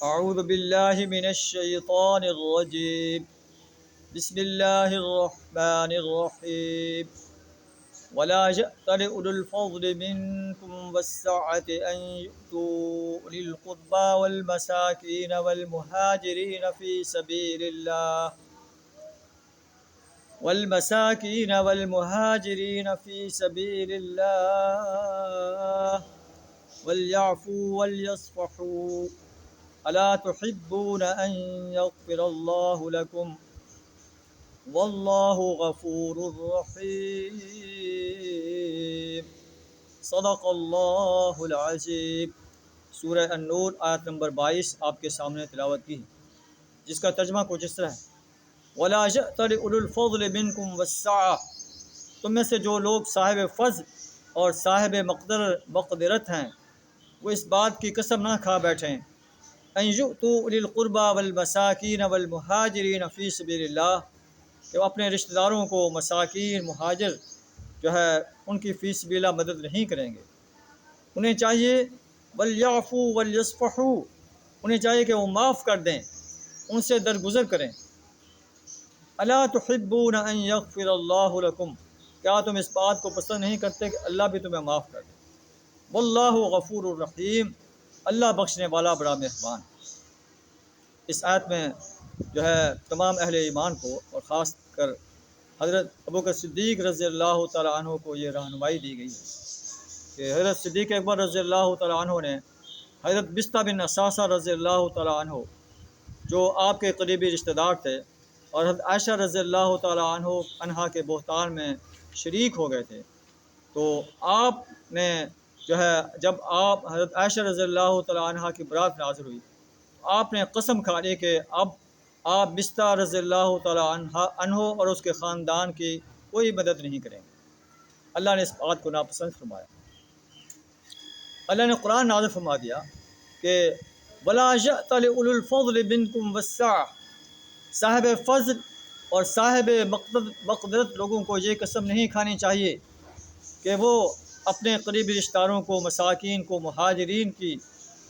اعوذ باللہ من الشیطان الرجیم بسم اللہ الرحمن الرحیم ولا يأتل أولو الفضل منكم والسعة أن يؤتوا أولي القربى والمساكين في سبيل الله وليعفوا وليصفحوا ألا تحبون أن يغفر الله لكم واللہ غفور رحیم صدق اللہ العظیم۔ سورہ النور آیت نمبر 22 آپ کے سامنے تلاوت کی، جس کا ترجمہ کچھ اس طرح ہے: وَلَا يَأْتَلِ أُولُو الْفَضْلِ مِنْكُمْ وَالسَّعَةِ، تم میں سے جو لوگ صاحب فضل اور صاحب مقدرت ہیں وہ اس بات کی قسم نہ کھا بیٹھیں أَن يُؤْتُوا أُولِي الْقُرْبَى وَالْمَسَاكِينَ وَالْمُهَاجِرِينَ فِي سَبِيلِ اللَّهِ، کہ وہ اپنے رشتہ داروں کو، مساکین، مہاجر جو ہے ان کی فی سبیل اللہ مدد نہیں کریں گے۔ انہیں چاہیے وَلْيَعْفُوا وَلْيَصْفَحُوا، انہیں چاہیے کہ وہ معاف کر دیں، ان سے درگزر کریں۔ أَلَا تُحِبُّونَ أَن يَغْفِرَ اللَّهُ لَكُمْ، کیا تم اس بات کو پسند نہیں کرتے کہ اللہ بھی تمہیں معاف کر دے؟ واللہ غفور الرحیم، اللہ بخشنے والا بڑا مہربان۔ اس آیت میں جو ہے تمام اہل ایمان کو اور خاص کر حضرت ابوبکر صدیق رضی اللہ تعالیٰ عنہ کو یہ رہنمائی دی گئی ہے کہ حضرت صدیق اکبر رضی اللہ تعالیٰ عنہ نے حضرت بستہ بن اساسہ رضی اللہ تعالیٰ عنہ جو آپ کے قریبی رشتہ دار تھے اور حضرت عائشہ رضی اللہ تعالیٰ عنہا کے بہتان میں شریک ہو گئے تھے، تو آپ نے جو ہے جب آپ حضرت عائشہ رضی اللہ تعالیٰ عنہا کی برات میں حاضر ہوئی، آپ نے قسم کھا لی کہ اب آپ بستہ رضی اللہ تعالیٰ عنہ اور اس کے خاندان کی کوئی مدد نہیں کریں گے۔ اللہ نے اس بات کو ناپسند فرمایا۔ اللہ نے قرآن نازل فرما دیا کہ وَلَا يَأْتَلِ أُولُو الْفَضْلِ مِنْكُمْ وَالسَّعَةِ، صاحب فضل اور صاحب مقدرت لوگوں کو یہ قسم نہیں کھانی چاہیے کہ وہ اپنے قریبی رشتہ داروں کو، مساکین کو، مہاجرین کی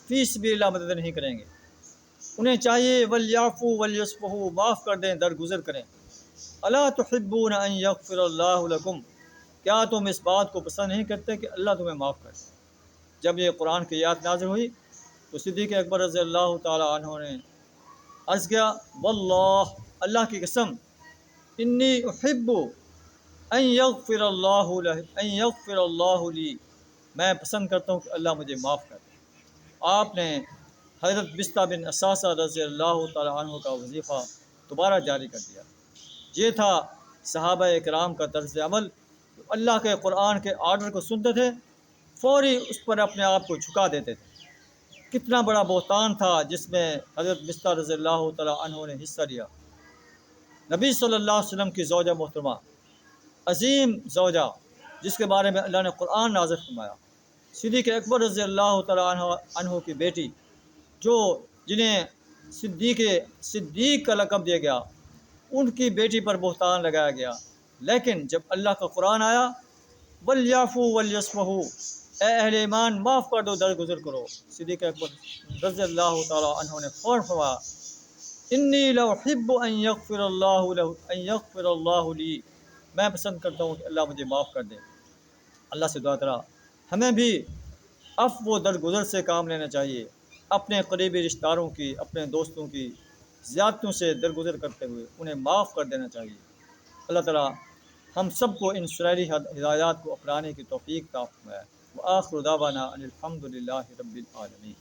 فی سبیل اللہ مدد نہیں کریں گے۔ انہیں چاہیے وَلْيَعْفُوا وَلْيَصْفَحُوا، معاف کر دیں، درگزر کریں۔ أَلَا تُحِبُّونَ أَن يَغْفِرَ اللَّهُ لَكُمْ، کیا تم اس بات کو پسند نہیں کرتے کہ اللہ تمہیں معاف کر دے؟ جب یہ قرآن کی آیت نازل ہوئی تو صدیق اکبر رضی اللہ تعالیٰ عنہ نے عرض کیا واللہ، اللہ کی قسم، انی احب ان یغفر اللہ لی، میں پسند کرتا ہوں کہ اللہ مجھے معاف کر دے۔ آپ نے حضرت بستہ بن اساسہ رضی اللہ تعالیٰ عنہ کا وظیفہ دوبارہ جاری کر دیا۔ یہ تھا صحابہ کرام کا طرز عمل، اللہ کے قرآن کے آرڈر کو سنتے تھے، فوری اس پر اپنے آپ کو جھکا دیتے تھے۔ کتنا بڑا بہتان تھا جس میں حضرت بستہ رضی اللہ تعالیٰ عنہ نے حصہ لیا۔ نبی صلی اللہ علیہ وسلم کی زوجہ محترمہ، عظیم زوجہ، جس کے بارے میں اللہ نے قرآن نازل فرمایا، صدیق اکبر رضی اللہ تعالیٰ عنہ کی بیٹی، جنہیں صدیق کا لقب دیا گیا، ان کی بیٹی پر بہتان لگایا گیا۔ لیکن جب اللہ کا قرآن آیا وَلْيَعْفُوا وَلْيَصْفَحُوا، اے اہل ایمان معاف کر دو، درگزر کرو، صدیق اکبر رضی اللہ تعالیٰ عنہ نے فوراً فرمایا انی لأحب ان یغفر اللہ لی، میں پسند کرتا ہوں کہ اللہ مجھے معاف کر دے۔ اللہ سے دعا کرا ہمیں بھی عفو و درگزر سے کام لینا چاہیے، اپنے قریبی رشتہ داروں کی، اپنے دوستوں کی زیادتیوں سے درگزر کرتے ہوئے انہیں معاف کر دینا چاہیے۔ اللہ تعالیٰ ہم سب کو ان شرعی ہدایات کو اپنانے کی توفیق عطا فرمائے۔ وآخر دعوانا ان الحمد للہ رب العالمین۔